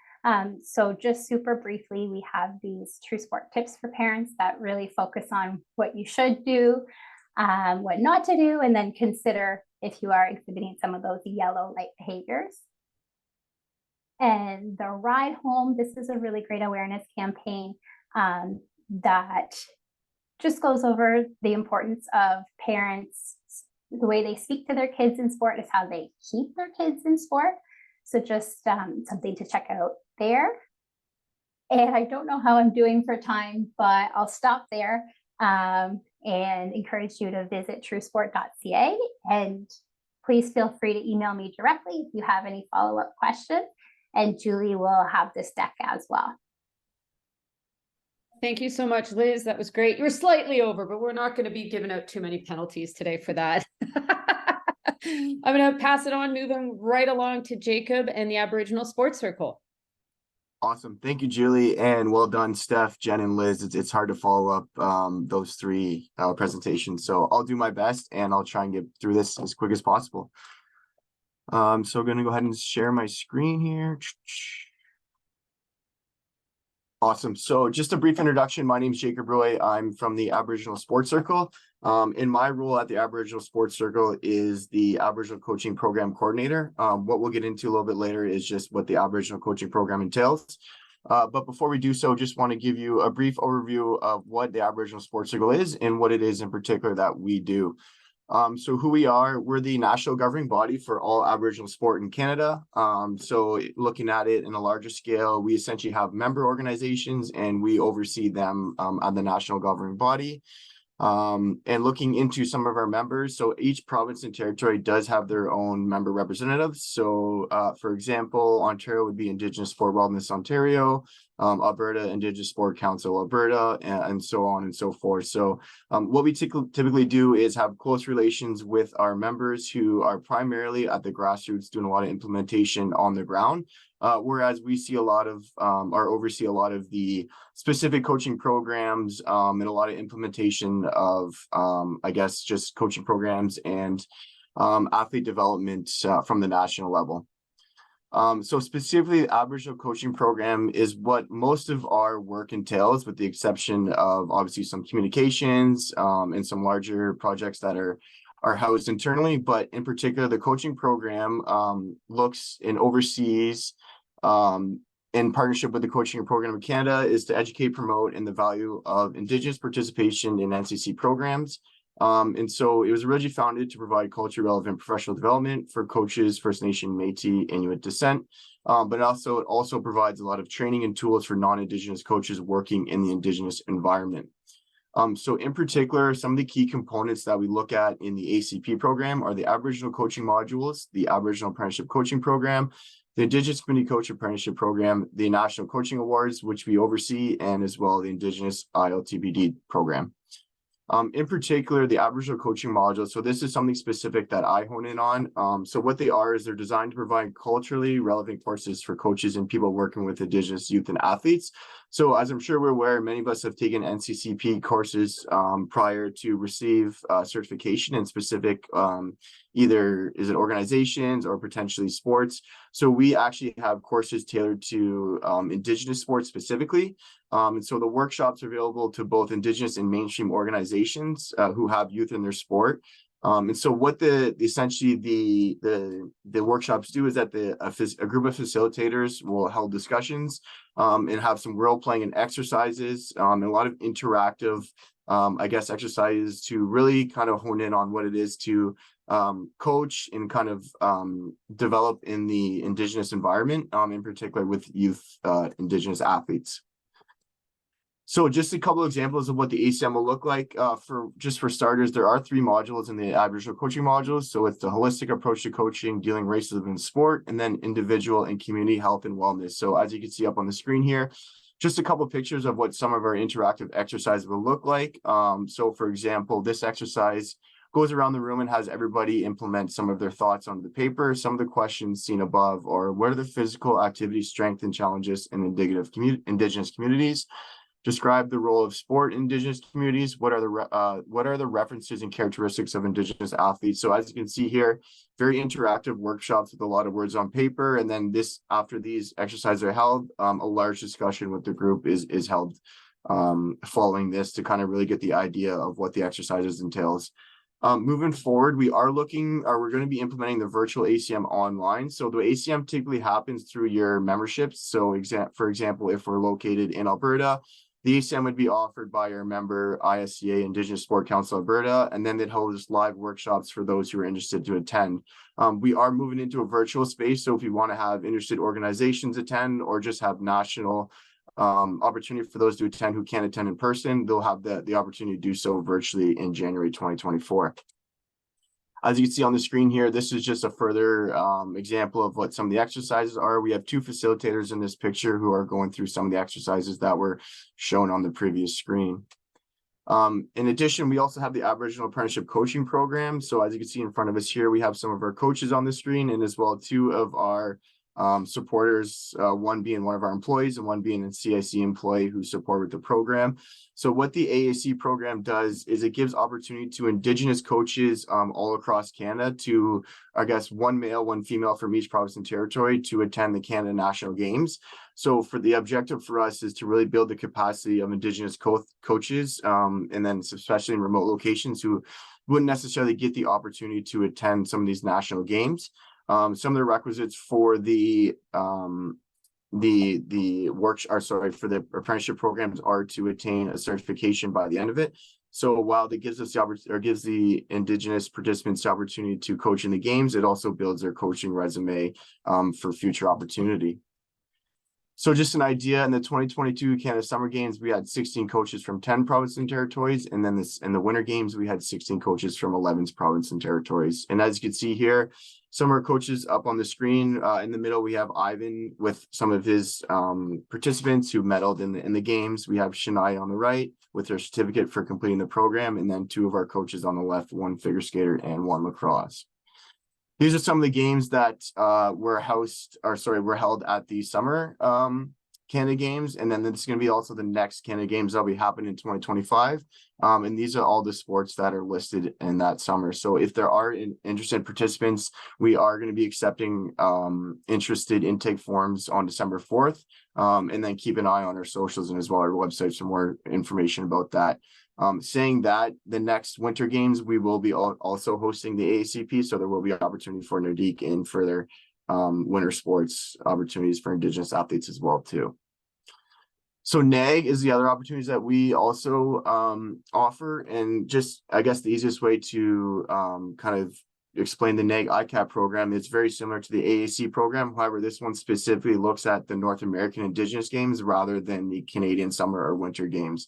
So just super briefly, we have these True Sport tips for parents that really focus on what you should do, what not to do, and then consider if you are exhibiting some of those yellow light behaviors. And the Ride Home, this is a really great awareness campaign that just goes over the importance of parents. The way they speak to their kids in sport is how they keep their kids in sport. So just something to check out there. And I don't know how I'm doing for time, but I'll stop there and encourage you to visit truesport.ca. And please feel free to email me directly if you have any follow-up questions. And Julie will have this deck as well. Thank you so much, Liz. That was great. You were slightly over, but we're not going to be giving out too many penalties today for that. I'm going to pass it on, moving right along to Jacob and the Aboriginal Sports Circle. Awesome. Thank you, Julie. And well done, Steph, Jen, and Liz. It's hard to follow up those 3 presentations. So I'll do my best and I'll try and get through this as quick as possible. So I'm going to go ahead and share my screen here. Awesome. So just a brief introduction. My name is Jacob Roy. I'm from the Aboriginal Sports Circle. In my role at the Aboriginal Sports Circle is the Aboriginal Coaching Program Coordinator. What we'll get into a little bit later is just what the Aboriginal Coaching Program entails. But before we do so, just want to give you a brief overview of what the Aboriginal Sports Circle is and what it is in particular that we do. So who we are, we're the national governing body for all Aboriginal sport in Canada. So looking at it in a larger scale, we essentially have member organizations and we oversee them on the national governing body. And looking into some of our members, so each province and territory does have their own member representatives. So for example, Ontario would be Indigenous Sport Wellness Ontario, Alberta Indigenous Sport Council Alberta, and so on and so forth. So what we typically do is have close relations with our members who are primarily at the grassroots doing a lot of implementation on the ground. Whereas we see a lot of or oversee a lot of the specific coaching programs and a lot of implementation of I guess just coaching programs and athlete development from the national level. So specifically, the Aboriginal Coaching Program is what most of our work entails, with the exception of obviously some communications and some larger projects that are housed internally. But in particular, the coaching program looks and oversees in partnership with the Coaching Program of Canada is to educate, promote, and the value of Indigenous participation in NCC programs. And so it was originally founded to provide culturally relevant professional development for coaches, First Nation, Métis, Inuit descent. But it also provides a lot of training and tools for non-Indigenous coaches working in the Indigenous environment. So in particular, some of the key components that we look at in the ACP program are the Aboriginal coaching modules, the Aboriginal Apprenticeship Coaching Program, the Indigenous Community Coach Apprenticeship Program, the National Coaching Awards, which we oversee, and as well the Indigenous ILTBD program. In particular, the Aboriginal coaching module. So this is something specific that I hone in on. So what they are is they're designed to provide culturally relevant courses for coaches and people working with Indigenous youth and athletes. So as I'm sure we're aware, many of us have taken NCCP courses prior to receive certification in specific, either is it organizations or potentially sports. So we actually have courses tailored to Indigenous sports specifically. And so the workshops are available to both Indigenous and mainstream organizations who have youth in their sport. And so what essentially the workshops do is that a group of facilitators will hold discussions and have some role playing and exercises and a lot of interactive, I guess, exercises to really kind of hone in on what it is to coach and kind of develop in the Indigenous environment, in particular with youth Indigenous athletes. So just a couple of examples of what the ACM will look like. For starters, there are 3 modules in the Aboriginal coaching modules. So it's the holistic approach to coaching, dealing racism in sport, and then individual and community health and wellness. So as you can see up on the screen here, just a couple of pictures of what some of our interactive exercises will look like. So for example, this exercise goes around the room and has everybody implement some of their thoughts onto the paper. Some of the questions seen above are: what are the physical activity strength and challenges in Indigenous communities? Describe the role of sport in Indigenous communities. What are the references and characteristics of Indigenous athletes? So as you can see here, very interactive workshops with a lot of words on paper. And then after these exercises are held, a large discussion with the group is held following this to kind of really get the idea of what the exercises entails. Moving forward, we're going to be implementing the virtual ACM online. So the ACM typically happens through your memberships. So for example, if we're located in Alberta, the ACM would be offered by our member ISCA, Indigenous Sport Council Alberta, and then they'd host live workshops for those who are interested to attend. We are moving into a virtual space, so if you want to have interested organizations attend or just have national opportunity for those to attend who can't attend in person, they'll have the opportunity to do so virtually in January 2024. As you can see on the screen here, this is just a further example of what some of the exercises are. We have 2 facilitators in this picture who are going through some of the exercises that were shown on the previous screen. In addition, we also have the Aboriginal Apprenticeship Coaching Program. So as you can see in front of us here, we have some of our coaches on the screen and as well 2 of our supporters, one being one of our employees and one being a CIC employee who supported the program. So what the AAC program does is it gives opportunity to Indigenous coaches all across Canada to, I guess, one male, one female from each province and territory to attend the Canada National Games. So for the objective for us is to really build the capacity of Indigenous coaches, and then especially in remote locations who wouldn't necessarily get the opportunity to attend some of these national games. Some of the requisites for the apprenticeship programs are to attain a certification by the end of it. So while it gives us the opportunity, or gives the Indigenous participants the opportunity to coach in the games, it also builds their coaching resume for future opportunity. So just an idea, in the 2022 Canada Summer Games, we had 16 coaches from 10 provinces and territories. And then in the Winter Games, we had 16 coaches from 11 provinces and territories. And as you can see here, some of our coaches up on the screen. In the middle, we have Ivan with some of his participants who medaled in the games. We have Shania on the right with her certificate for completing the program. And then two of our coaches on the left, one figure skater and one lacrosse. These are some of the games that were held at the summer Canada Games, and then this is going to be also the next Canada Games that'll be happening in 2025. And these are all the sports that are listed in that summer. So if there are interested participants, we are going to be accepting interested intake forms on December 4th. And then keep an eye on our socials and as well our websites for more information about that. Saying that, the next Winter Games, we will be also hosting the AACP, so there will be opportunity for Nordiq and further winter sports opportunities for Indigenous athletes as well too. So NAG is the other opportunities that we also offer, and just I guess the easiest way to kind of explain the NAG ICAP program, it's very similar to the AAC program. However, this one specifically looks at the North American Indigenous Games rather than the Canadian Summer or Winter Games.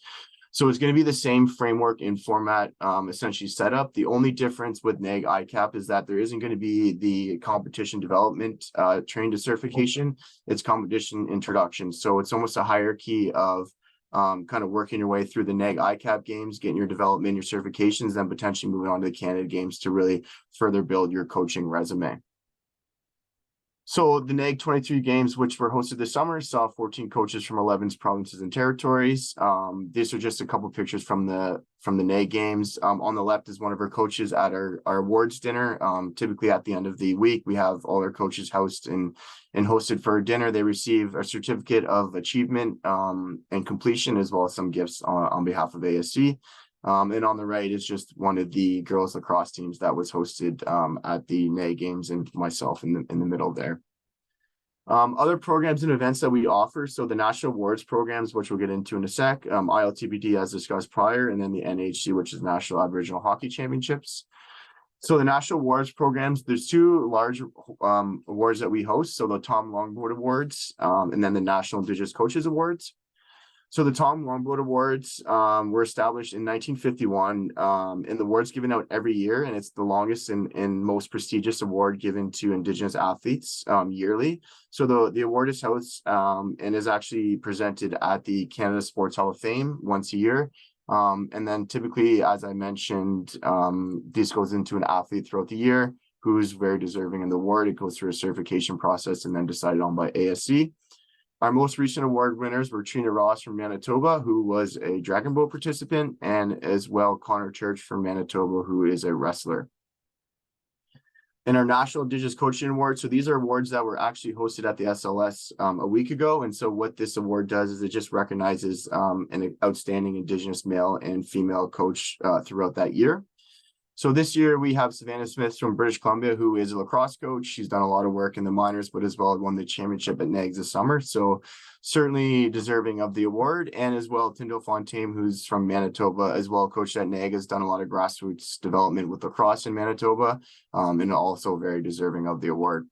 So it's going to be the same framework and format essentially set up. The only difference with NAG ICAP is that there isn't going to be the competition development trained to certification. It's competition introduction. So it's almost a hierarchy of kind of working your way through the NAG ICAP games, getting your development, your certifications, then potentially moving on to the Canada Games to really further build your coaching resume. So the NAG 23 games, which were hosted this summer, saw 14 coaches from 11 provinces and territories. These are just a couple pictures from the NAG games. On the left is one of our coaches at our awards dinner. Typically at the end of the week, we have all our coaches host and hosted for dinner. They receive a certificate of achievement and completion, as well as some gifts on behalf of ASC. And on the right is just one of the girls lacrosse teams that was hosted at the NAG games, and myself in the middle there. Other programs and events that we offer. So the national awards programs, which we'll get into in a sec, ILTBD as discussed prior, and then the NHC, which is National Aboriginal Hockey Championships. So the national awards programs, there's two large awards that we host. So the Tom Longboard Awards and then the National Indigenous Coaches Awards. So the Tom Longboard Awards were established in 1951, and the award's given out every year, and it's the longest and most prestigious award given to Indigenous athletes yearly. So the award is held and is actually presented at the Canada Sports Hall of Fame once a year. And then typically, as I mentioned, this goes into an athlete throughout the year who's very deserving of the award. It goes through a certification process and then decided on by ASC. Our most recent award winners were Trina Ross from Manitoba, who was a Dragon Boat participant, and as well Connor Church from Manitoba, who is a wrestler. And our National Indigenous Coaching Award, so these are awards that were actually hosted at the SLS a week ago. And so what this award does is it just recognizes an outstanding Indigenous male and female coach throughout that year. So this year we have Savannah Smith from British Columbia, who is a lacrosse coach. She's done a lot of work in the minors, but as well won the championship at NAGS this summer. So certainly deserving of the award. And as well, Tyndall Fontaine, who's from Manitoba, as well coached at NAG, has done a lot of grassroots development with lacrosse in Manitoba, and also very deserving of the award.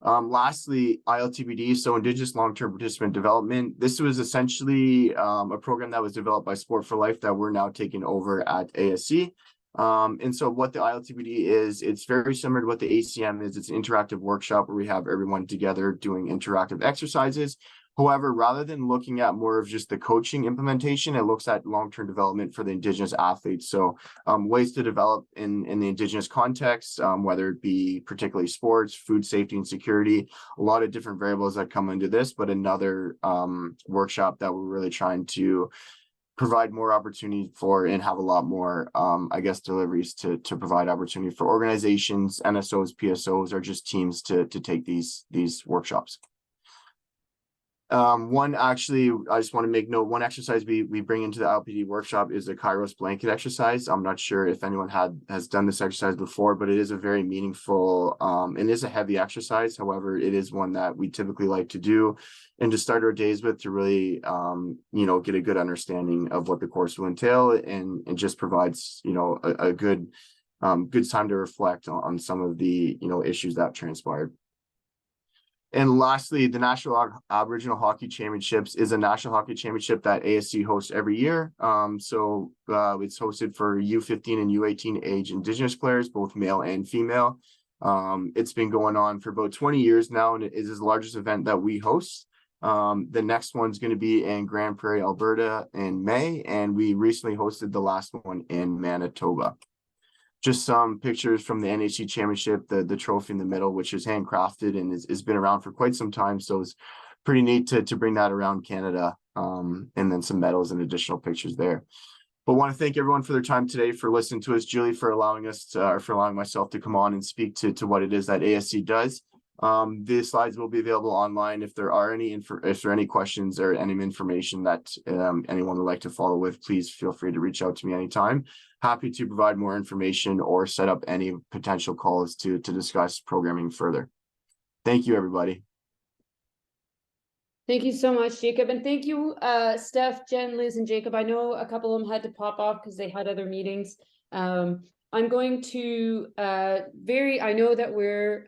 Lastly, ILTBD, so Indigenous Long-Term Participant Development. This was essentially a program that was developed by Sport for Life that we're now taking over at ASC. And so what the ILTBD is, it's very similar to what the ACM is. It's an interactive workshop where we have everyone together doing interactive exercises. However, rather than looking at more of just the coaching implementation, it looks at long-term development for the Indigenous athletes. So ways to develop in the Indigenous context, whether it be particularly sports, food safety and security, a lot of different variables that come into this, but another workshop that we're really trying to provide more opportunity for and have a lot more, I guess, deliveries to provide opportunity for organizations, NSOs, PSOs, or just teams to take these workshops. I just want to make note, one exercise we bring into the LPD workshop is the Kairos blanket exercise. I'm not sure if anyone has done this exercise before, but it is a very meaningful, and is a heavy exercise. However, it is one that we typically like to do and to start our days with to really, get a good understanding of what the course will entail, and just provides, a good time to reflect on some of the, issues that transpired. And lastly, the National Aboriginal Hockey Championships is a national hockey championship that ASC hosts every year. So it's hosted for U15 and U18 age Indigenous players, both male and female. It's been going on for about 20 years now, and it is the largest event that we host. The next one's going to be in Grand Prairie, Alberta in May, and we recently hosted the last one in Manitoba. Just some pictures from the NHC Championship, the trophy in the middle, which is handcrafted and has been around for quite some time. So it's pretty neat to bring that around Canada, and then some medals and additional pictures there. But want to thank everyone for their time today, for listening to us, Julie, for allowing us to, or for allowing myself to come on and speak to what it is that ASC does. The slides will be available online. If there are any questions or any information that anyone would like to follow with, please feel free to reach out to me anytime. Happy to provide more information or set up any potential calls to discuss programming further. Thank you, everybody. Thank you so much, Jacob. And thank you, Steph, Jen, Liz, and Jacob. I know a couple of them had to pop off because they had other meetings. I'm going to I know that we're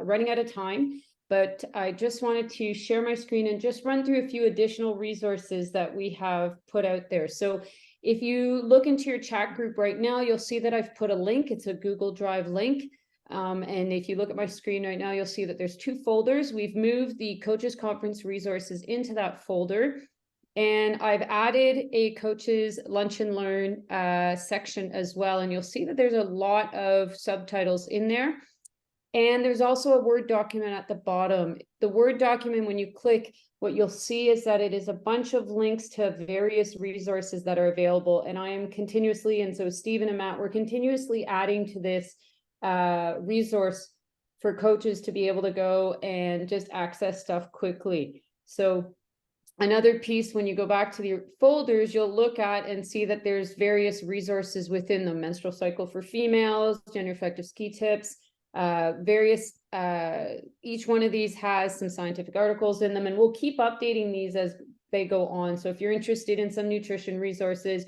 running out of time, but I just wanted to share my screen and just run through a few additional resources that we have put out there. So if you look into your chat group right now, you'll see that I've put a link. It's a Google Drive link. And if you look at my screen right now, you'll see that there's two folders. We've moved the Coaches Conference resources into that folder. And I've added a Coaches Lunch and Learn section as well. And you'll see that there's a lot of subtitles in there. And there's also a Word document at the bottom. The Word document, when you click, what you'll see is that it is a bunch of links to various resources that are available. And I am continuously, and so Stephen and Matt, we're continuously adding to this resource for coaches to be able to go and just access stuff quickly. So another piece, when you go back to the folders, you'll look at and see that there's various resources within the menstrual cycle for females, gender effective ski tips, each one of these has some scientific articles in them, and we'll keep updating these as they go on. So if you're interested in some nutrition resources,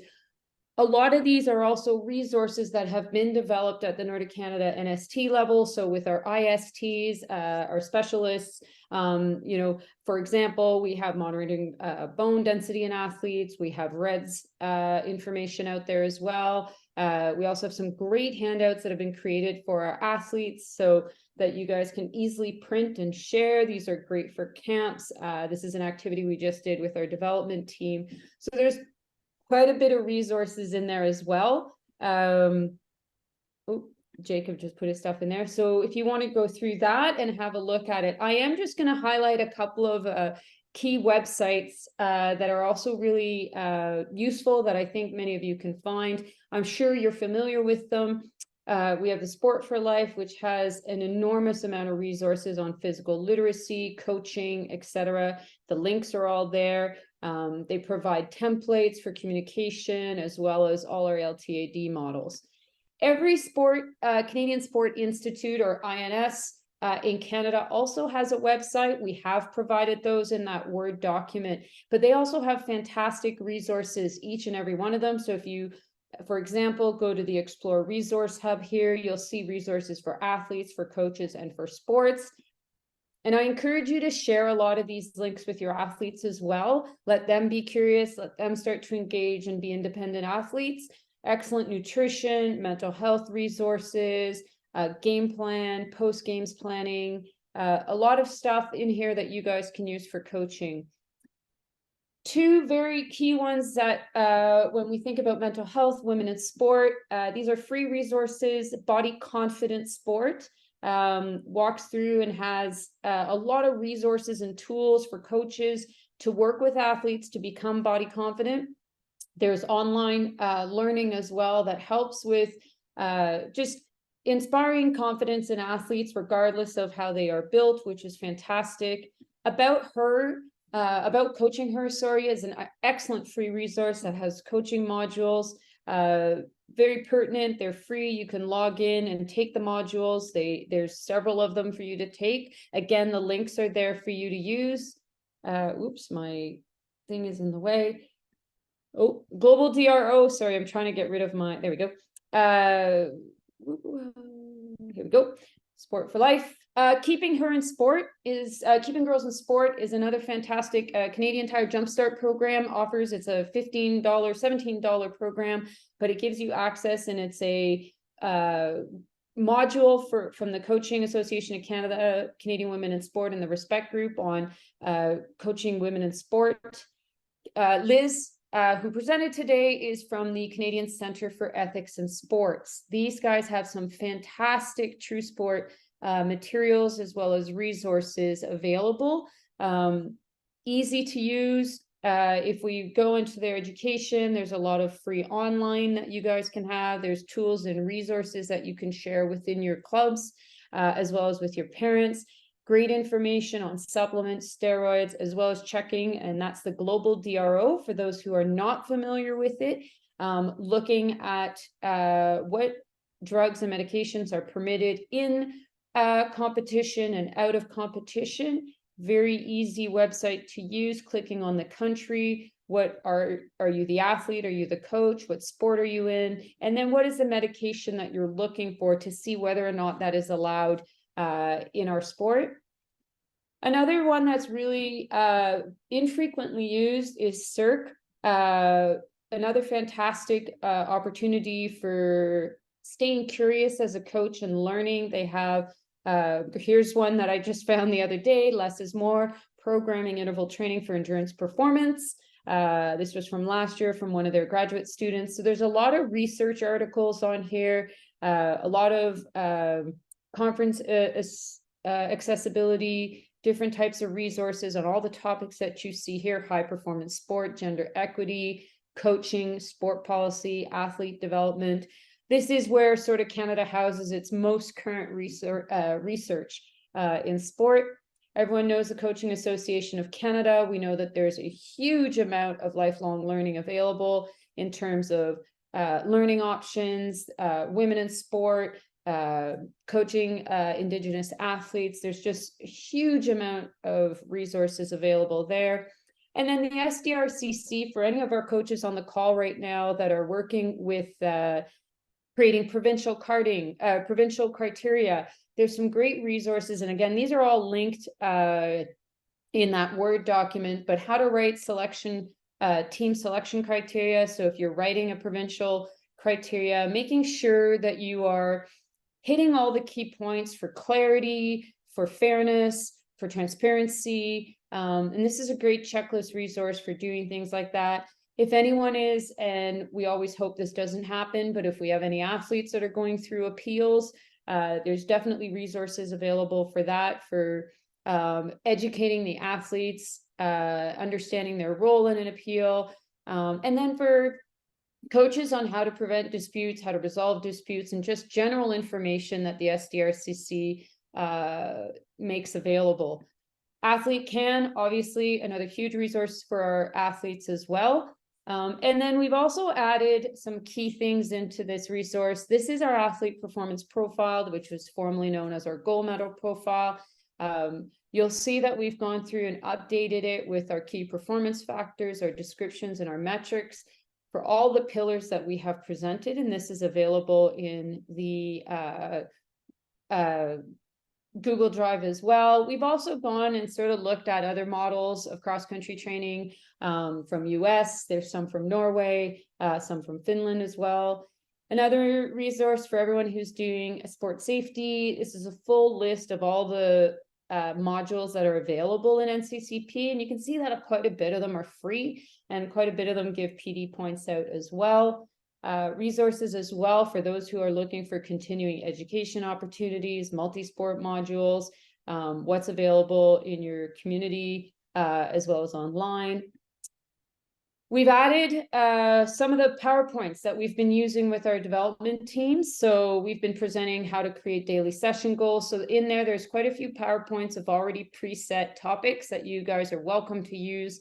a lot of these are also resources that have been developed at the Nordic Canada NST level. So with our ISTs, our specialists, for example, we have monitoring bone density in athletes. We have REDS information out there as well. We also have some great handouts that have been created for our athletes so that you guys can easily print and share. These are great for camps. This is an activity we just did with our development team. So there's quite a bit of resources in there as well. Jacob just put his stuff in there. So if you want to go through that and have a look at it, I am just going to highlight a couple of key websites that are also really useful that I think many of you can find. I'm sure you're familiar with them. We have the Sport for Life, which has an enormous amount of resources on physical literacy, coaching, etc. The links are all there. They provide templates for communication as well as all our LTAD models. Every Canadian Sport Institute, or INS, in Canada also has a website. We have provided those in that Word document, but they also have fantastic resources, each and every one of them. So if you, for example, go to the Explore Resource Hub here, you'll see resources for athletes, for coaches, and for sports. And I encourage you to share a lot of these links with your athletes as well. Let them be curious, let them start to engage and be independent athletes. Excellent nutrition, mental health resources, game plan, post-games planning, a lot of stuff in here that you guys can use for coaching. Two very key ones that when we think about mental health, women in sport, these are free resources. Body Confident Sport walks through and has a lot of resources and tools for coaches to work with athletes to become body confident. There's online learning as well that helps with just inspiring confidence in athletes regardless of how they are built, which is fantastic. About Coaching Her, is an excellent free resource that has coaching modules, very pertinent. They're free. You can log in and take the modules. There's several of them for you to take. Again, the links are there for you to use. Oops, my thing is in the way. Oh, Global DRO. Sorry, I'm trying to get rid of my, there we go. Here we go. Sport for Life. Keeping Girls in Sport is another fantastic Canadian Tire Jumpstart program. Offers, it's a $15, $17 program, but it gives you access, and it's a module from the Coaching Association of Canada, Canadian Women in Sport, and the Respect Group on coaching women in sport. Liz, who presented today, is from the Canadian Centre for Ethics in Sports. These guys have some fantastic true sport materials as well as resources available. Easy to use. If we go into their education, there's a lot of free online that you guys can have. There's tools and resources that you can share within your clubs, as well as with your parents. Great information on supplements, steroids, as well as checking, and that's the Global DRO for those who are not familiar with it. Looking at what drugs and medications are permitted in competition and out of competition. Very easy website to use, clicking on the country. What are you the athlete? Are you the coach? What sport are you in? And then what is the medication that you're looking for to see whether or not that is allowed in our sport. Another one that's really infrequently used is CIRC, another fantastic opportunity for staying curious as a coach and learning. They have, here's one that I just found the other day, Less is More, Programming Interval Training for Endurance Performance. This was from last year from one of their graduate students. So there's a lot of research articles on here, a lot of conference accessibility, different types of resources on all the topics that you see here: high performance sport, gender equity, coaching, sport policy, athlete development. This is where sort of Canada houses its most current research in sport. Everyone knows the Coaching Association of Canada. We know that there's a huge amount of lifelong learning available in terms of learning options, women in sport, coaching Indigenous athletes. There's just a huge amount of resources available there. And then the SDRCC, for any of our coaches on the call right now that are working with creating provincial criteria, there's some great resources. And again, these are all linked in that Word document, but how to write team selection criteria. So if you're writing a provincial criteria, making sure that you are hitting all the key points for clarity, for fairness, for transparency. And this is a great checklist resource for doing things like that. If anyone is, and we always hope this doesn't happen, but if we have any athletes that are going through appeals, there's definitely resources available for that, for educating the athletes, understanding their role in an appeal, and then for coaches on how to prevent disputes, how to resolve disputes, and just general information that the SDRCC makes available. Athlete Can, obviously, another huge resource for our athletes as well. And then we've also added some key things into this resource. This is our athlete performance profile, which was formerly known as our gold medal profile. You'll see that we've gone through and updated it with our key performance factors, our descriptions, and our metrics for all the pillars that we have presented. And this is available in the Google Drive as well. We've also gone and sort of looked at other models of cross-country training from US. There's some from Norway, some from Finland as well. Another resource for everyone who's doing sport safety. This is a full list of all the modules that are available in NCCP, and you can see that quite a bit of them are free, and quite a bit of them give PD points out as well. Resources as well for those who are looking for continuing education opportunities, multi-sport modules, what's available in your community, as well as online. We've added some of the PowerPoints that we've been using with our development teams. So we've been presenting how to create daily session goals. So in there, there's quite a few PowerPoints of already preset topics that you guys are welcome to use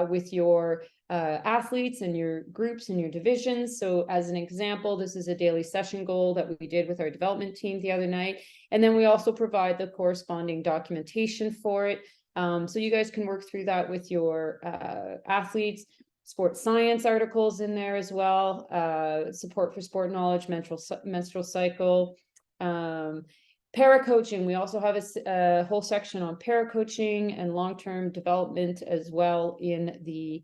with your athletes and your groups and your divisions. So as an example, this is a daily session goal that we did with our development team the other night. And then we also provide the corresponding documentation for it. So you guys can work through that with your athletes. Sports science articles in there as well, support for sport knowledge, menstrual cycle, para coaching. We also have a whole section on para coaching and long-term development as well in the,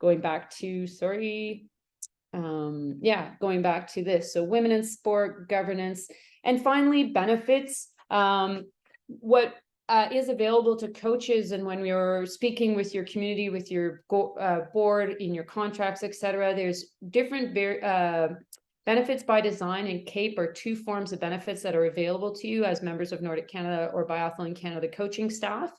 going back to this. So women in sport, governance, and finally benefits. What is available to coaches, and when you're speaking with your community, with your board, in your contracts, etc., there's different benefits by design, and CAPE are two forms of benefits that are available to you as members of Nordic Canada or Biathlon Canada coaching staff.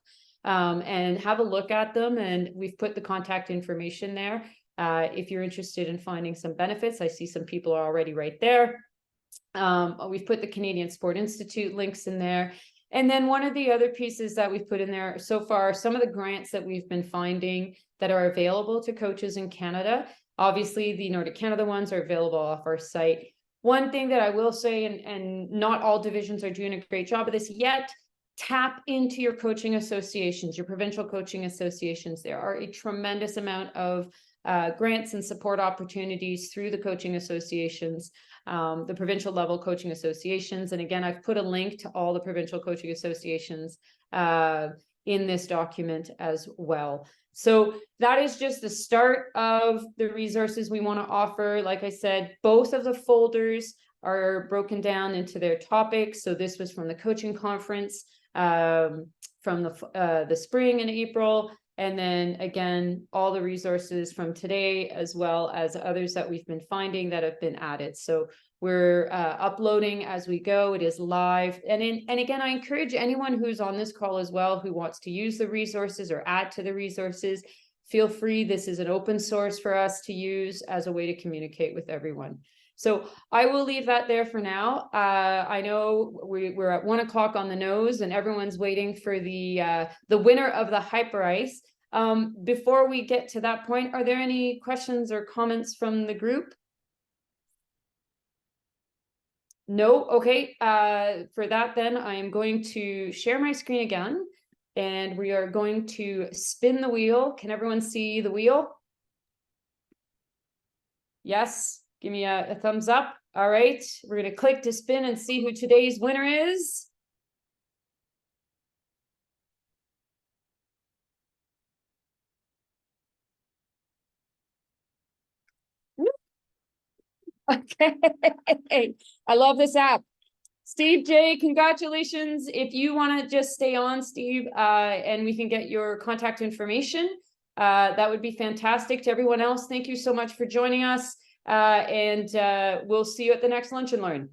And have a look at them, and we've put the contact information there. If you're interested in finding some benefits, I see some people are already right there. We've put the Canadian Sport Institute links in there. And then one of the other pieces that we've put in there so far, some of the grants that we've been finding that are available to coaches in Canada. Obviously, the Nordic Canada ones are available off our site. One thing that I will say, and not all divisions are doing a great job of this yet, tap into your coaching associations, your provincial coaching associations. There are a tremendous amount of grants and support opportunities through the coaching associations, the provincial level coaching associations. And again, I've put a link to all the provincial coaching associations in this document as well. So that is just the start of the resources we want to offer. Like I said, both of the folders are broken down into their topics. So this was from the coaching conference from the spring in April. And then again, all the resources from today, as well as others that we've been finding that have been added. So we're uploading as we go. It is live. And again, I encourage anyone who's on this call as well, who wants to use the resources or add to the resources, feel free. This is an open source for us to use as a way to communicate with everyone. So I will leave that there for now. I know we're at 1 o'clock on the nose, and everyone's waiting for the winner of the Hyperice. Before we get to that point, are there any questions or comments from the group? No? Okay. For that, then I am going to share my screen again, and we are going to spin the wheel. Can everyone see the wheel? Yes. Give me a thumbs up. All right. We're going to click to spin and see who today's winner is. Okay. I love this app. Steve J, congratulations. If you want to just stay on, Steve, and we can get your contact information, that would be fantastic. To everyone else, thank you so much for joining us. And we'll see you at the next Lunch and Learn.